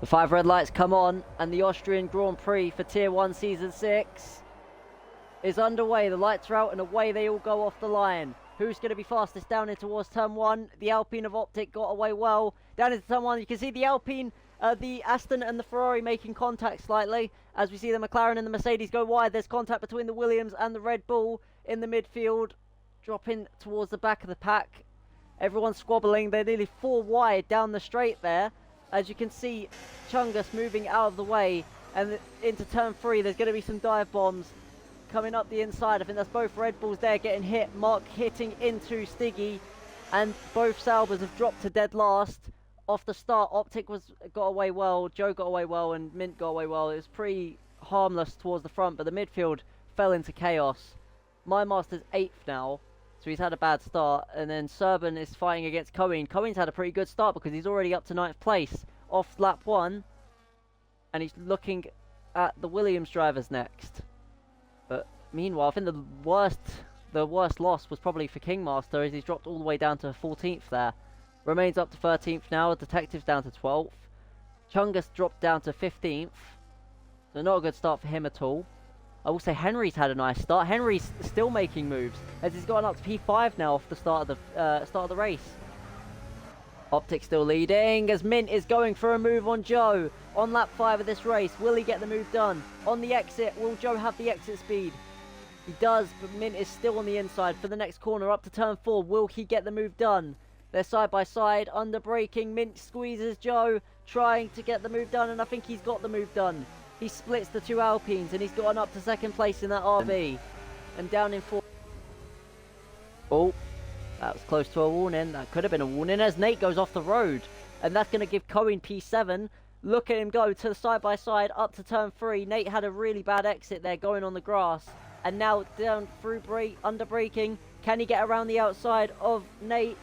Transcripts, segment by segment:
The 5 red lights come on, and the Austrian Grand Prix for Tier 1 Season 6 is underway. The lights are out, and away they all go off the line. Who's going to be fastest down in towards Turn 1? The Alpine of Optic got away well. Down into Turn 1, you can see the Alpine, the Aston and the Ferrari making contact slightly. As we see the McLaren and the Mercedes go wide, there's contact between the Williams and the Red Bull in the midfield, dropping towards the back of the pack. Everyone's squabbling. They're nearly 4 wide down the straight there. As you can see, Chungus moving out of the way, and into Turn 3 there's going to be some dive bombs coming up the inside. I think that's both Red Bulls there getting hit. Mark hitting into Stiggy, and both Saubers have dropped to dead last. Off the start, Optic got away well, Joe got away well, and Mint got away well. It was pretty harmless towards the front, but the midfield fell into chaos. My Master's 8th now, so he's had a bad start, and then Serban is fighting against Cohen. Cohen's had a pretty good start because he's already up to 9th place off lap 1, and he's looking at the Williams drivers next. But meanwhile, I think the worst loss was probably for Kingmaster, as he's dropped all the way down to 14th there. Remains up to 13th now, Detective's down to 12th. Chungus dropped down to 15th, so not a good start for him at all. I will say Henry's had a nice start. Henry's still making moves, as he's gotten up to P5 now off the start of the race. Optic still leading, as Mint is going for a move on Joe on lap 5 of this race. Will he get the move done? On the exit, will Joe have the exit speed? He does, but Mint is still on the inside for the next corner up to Turn 4. Will he get the move done? They're side by side, under braking. Mint squeezes Joe, trying to get the move done, and I think he's got the move done. He splits the 2 Alpines, and he's gotten up to 2nd place in that RB. And down in 4th. Oh, that was close to a warning. That could have been a warning, as Nate goes off the road. And that's going to give Cohen P7. Look at him go to the side by side, up to Turn 3. Nate had a really bad exit there, going on the grass. And now down through under braking. Can he get around the outside of Nate?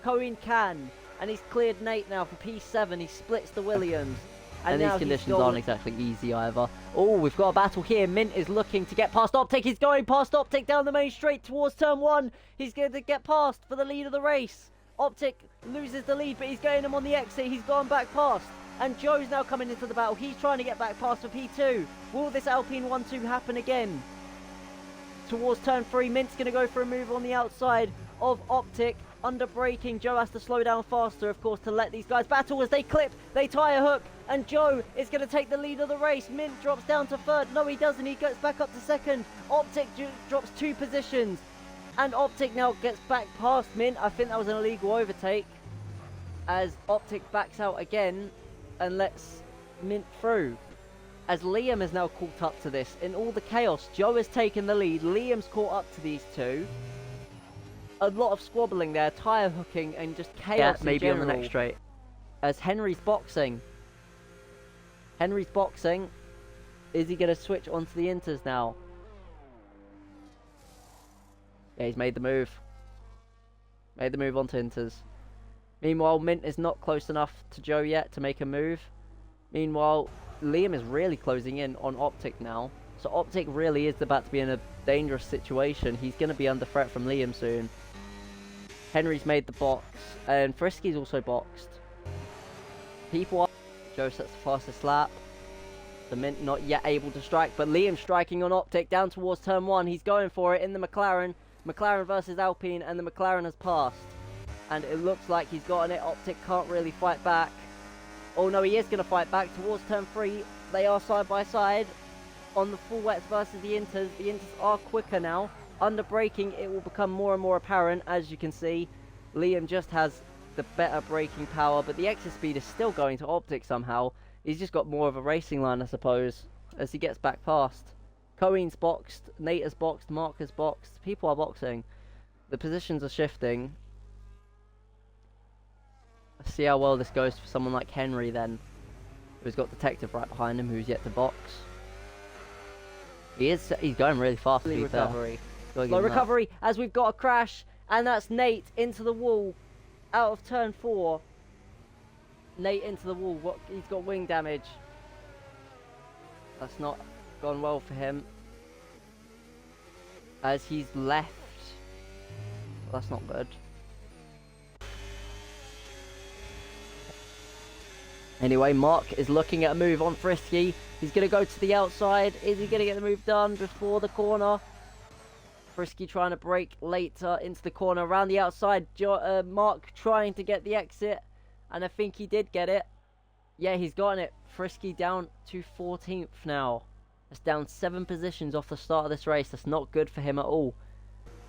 Cohen can, and he's cleared Nate now for P7. He splits the Williams, and these conditions aren't exactly easy either. Oh, we've got a battle here. Mint is looking to get past Optic. He's going past Optic down the main straight towards Turn 1. He's going to get past for the lead of the race. Optic loses the lead, but he's getting him on the exit. He's gone back past, and Joe's now coming into the battle. He's trying to get back past for P2. Will this Alpine 1-2 happen again? Towards Turn 3, Mint's going to go for a move on the outside of Optic. Under braking, Joe has to slow down faster, of course, to let these guys battle as they clip, they tie a hook, and Joe is going to take the lead of the race. Mint drops down to 3rd. No, he doesn't. He gets back up to 2nd. Optic drops 2 positions, and Optic now gets back past Mint. I think that was an illegal overtake, as Optic backs out again and lets Mint through. As Liam is now caught up to this. In all the chaos, Joe has taken the lead. Liam's caught up to these two. A lot of squabbling there, tyre hooking, and just chaos in maybe general. on the next straight. As Henry's boxing. Henry's boxing. Is he going to switch onto the inters now? Yeah, he's made the move. Made the move onto inters. Meanwhile, Mint is not close enough to Joe yet to make a move. Meanwhile, Liam is really closing in on Optic now. So Optic really is about to be in a dangerous situation. He's going to be under threat from Liam soon. Henry's made the box, and Frisky's also boxed. People are... Joe sets the fastest lap. The Mint not yet able to strike, but Liam striking on Optic down towards Turn 1. He's going for it in the McLaren. McLaren versus Alpine, and the McLaren has passed. And it looks like he's gotten it. Optic can't really fight back. Oh no, he is going to fight back towards Turn 3. They are side by side on the full wets versus the inters. The inters are quicker now. Under braking, it will become more and more apparent. As you can see, Liam just has the better braking power, but the exit speed is still going to Optic somehow. He's just got more of a racing line, I suppose, as he gets back past. Cohen's boxed, Nate has boxed, Mark has boxed. People are boxing. The positions are shifting. Let's see how well this goes for someone like Henry then, who's got Detective right behind him, who's yet to box. He's going really fast. Recovery. Slow recovery, as we've got a crash, and that's Nate into the wall out of Turn 4. Nate into the wall. He's got wing damage. That's not gone well for him, as he's left. Well, that's not good. Anyway, Mark is looking at a move on Frisky. He's going to go to the outside. Is he going to get the move done before the corner? Frisky trying to break later into the corner around the outside. Mark trying to get the exit. And I think he did get it. Yeah, he's gotten it. Frisky down to 14th now. That's down 7 positions off the start of this race. That's not good for him at all.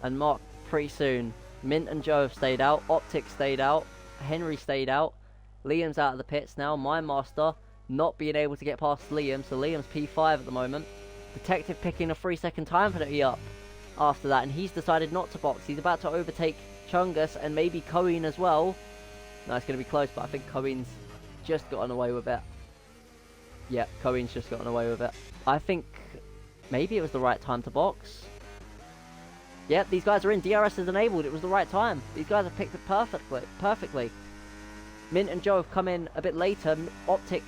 And Mark pretty soon. Mint and Joe have stayed out. Optic stayed out. Henry stayed out. Liam's out of the pits now. My Master not being able to get past Liam. So Liam's P5 at the moment. Detective picking a 3-second time penalty up after that. And he's decided not to box. He's about to overtake Chungus and maybe Cohen as well. No, it's going to be close, but I think Cohen's just gotten away with it. Yeah, Cohen's just gotten away with it. I think maybe it was the right time to box. Yep, these guys are in. DRS is enabled. It was the right time. These guys have picked it perfectly. Mint and Joe have come in a bit later. Optic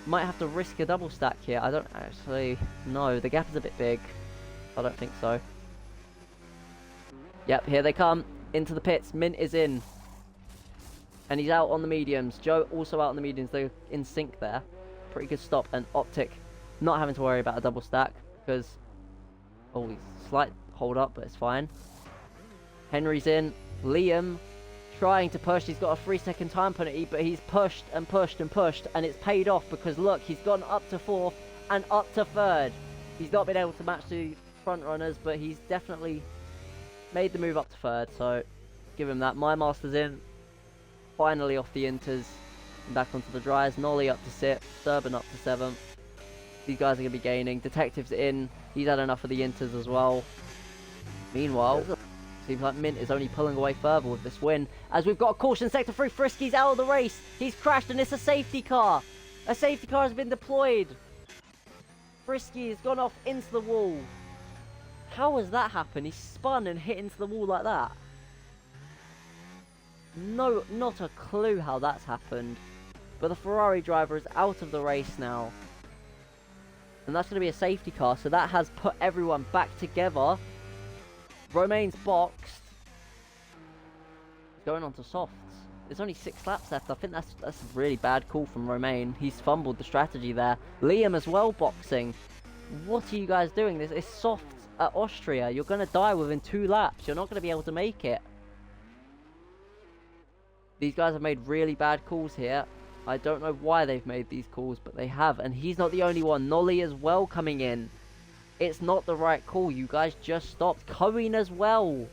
might have to risk a double stack here. I don't actually know. The gap is a bit big. I don't think so. Yep, here they come. Into the pits. Mint is in. And he's out on the mediums. Joe also out on the mediums. They're in sync there. Pretty good stop. And Optic not having to worry about a double stack. Because... oh, he's slight hold up, but it's fine. Henry's in. Liam trying to push. He's got a 3-second time penalty, but he's pushed and pushed and pushed, and it's paid off because look, he's gone up to 4th and up to 3rd. He's not been able to match the front runners, but he's definitely made the move up to 3rd, so give him that. My Master's in. Finally off the inters and back onto the dries. Nolly up to 6th. Serban up to 7th. These guys are going to be gaining. Detective's in. He's had enough of the inters as well. Meanwhile, seems like Mint is only pulling away further with this win. As we've got a caution, sector 3, Frisky's out of the race. He's crashed and it's a safety car. A safety car has been deployed. Frisky has gone off into the wall. How has that happened? He spun and hit into the wall like that. No, not a clue how that's happened. But the Ferrari driver is out of the race now. And that's going to be a safety car, so that has put everyone back together. Romaine's boxed. He's going on to softs. There's only 6 laps left. I think that's a really bad call from Romaine. He's fumbled the strategy there. Liam as well boxing. What are you guys doing? This is softs at Austria. You're going to die within 2 laps. You're not going to be able to make it. These guys have made really bad calls here. I don't know why they've made these calls, but they have. And he's not the only one. Nolly as well coming in. It's not the right call. You guys just stopped. Cohen as well.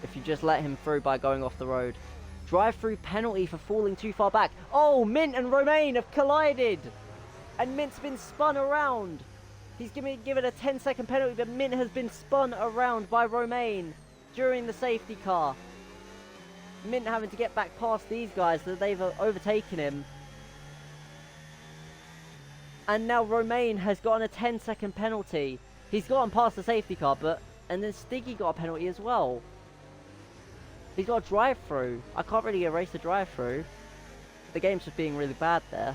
If you just let him through by going off the road. Drive-through penalty for falling too far back. Oh, Mint and Romaine have collided. And Mint's been spun around. He's given a 10-second penalty, but Mint has been spun around by Romaine during the safety car. Mint having to get back past these guys that they've overtaken him. And now Romaine has gotten a 10-second penalty. He's gotten past the safety car, and then Stiggy got a penalty as well. He's got a drive-through. I can't really erase the drive-through. The game's just being really bad there.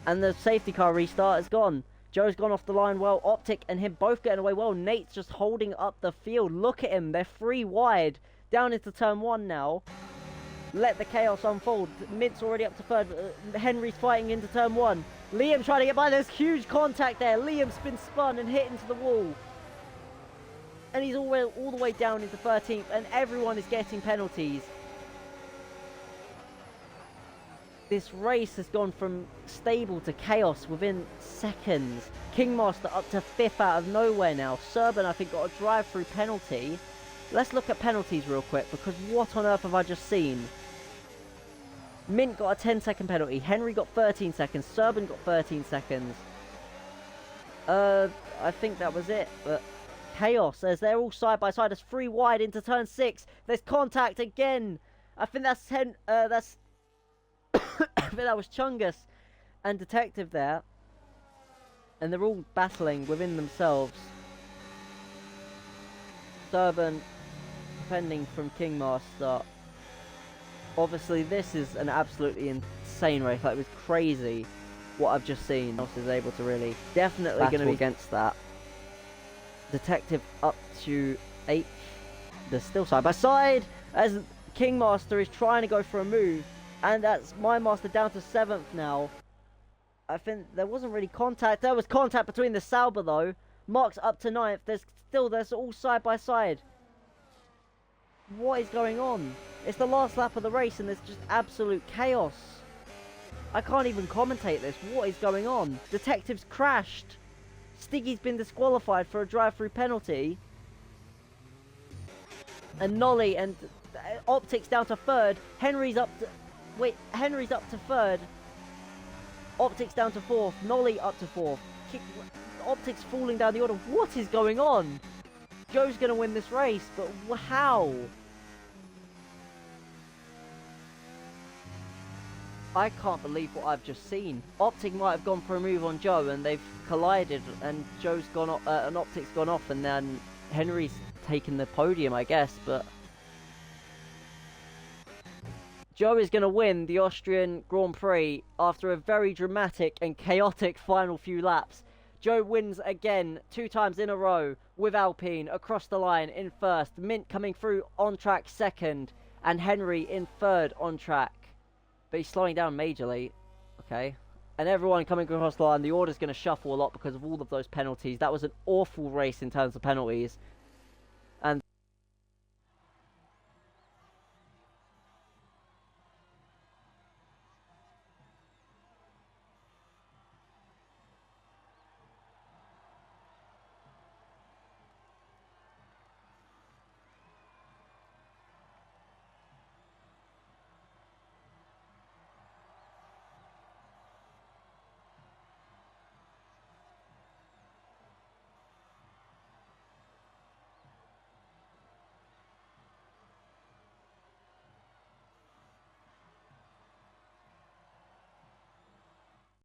And the safety car restart is gone. Joe's gone off the line well. Optic and him both getting away well. Nate's just holding up the field. Look at him. They're 3 wide. Down into turn 1 now. Let the chaos unfold. Mint's already up to 3rd. Henry's fighting into turn 1. Liam trying to get by. There's huge contact there. Liam's been spun and hit into the wall. And he's all the way down into 13th. And everyone is getting penalties. This race has gone from stable to chaos within seconds. Kingmaster up to 5th out of nowhere now. Serban, I think, got a drive-through penalty. Let's look at penalties real quick, because what on earth have I just seen? Mint got a 10-second penalty. Henry got 13 seconds. Serban got 13 seconds. I think that was it. But chaos, as they're all side by side. There's 3 wide into turn 6. There's contact again. I think that's I think that was Chungus and Detective there. And they're all battling within themselves. Serban defending from Kingmaster. Obviously, this is an absolutely insane race. Like, it was crazy what I've just seen. Else is able to really definitely going to be against that. Detective up to 8th. They're still side by side as Kingmaster is trying to go for a move, and that's my Master down to 7th now. I think there wasn't really contact. There was contact between the Sauber though. Mark's up to 9th. There's all side by side. What is going on? It's the last lap of the race and there's just absolute chaos. I can't even commentate this. What is going on? Detective's crashed. Stiggy's been disqualified for a drive-through penalty. And Nolly and Optics down to 3rd. Henry's up to 3rd. Optics down to 4th. Nolly up to 4th. Optics falling down the order. What is going on? Joe's going to win this race, but how? I can't believe what I've just seen. Optic might have gone for a move on Joe and they've collided and Joe's gone off, and Optic's gone off and then Henry's taken the podium, I guess, but Joe is going to win the Austrian Grand Prix after a very dramatic and chaotic final few laps. Joe wins again 2 times in a row with Alpine across the line in 1st. Mint coming through on track 2nd and Henry in 3rd on track. But he's slowing down majorly. Okay. And everyone coming across the line, the order's going to shuffle a lot because of all of those penalties. That was an awful race in terms of penalties.